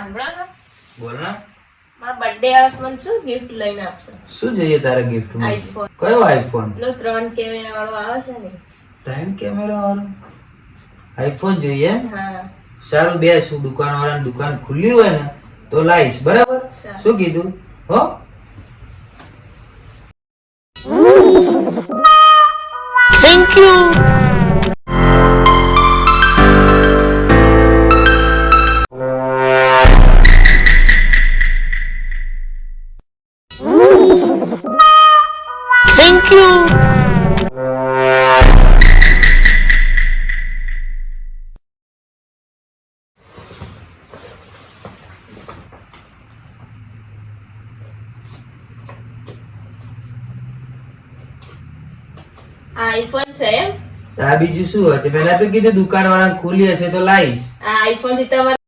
સાંભળો. બોલ ને. મારા બર્થડે આવશે, મને શું ગિફ્ટ લઈને આપશો? શું જોઈએ તારે ગિફ્ટ માં? આઈફોન. કયો આઈફોન? પેલો 3 કેમેરા વાળો આવે છે ને. 3 કેમેરા વાળો આઈફોન જોઈએ એમ? હા. સારું, બેસ. દુકાન વાળાની દુકાન ખુલ્લી હોય ને તો લાઈશ, બરાબર? શું કીધું? હો, thank you. Thank you. IPhone છે એમ? આ બીજું શું હતું? પહેલા તો કીધું દુકાન વાળા ખુલ્લી હશે તો લાઈશ. આ આઈફોન થી તમારે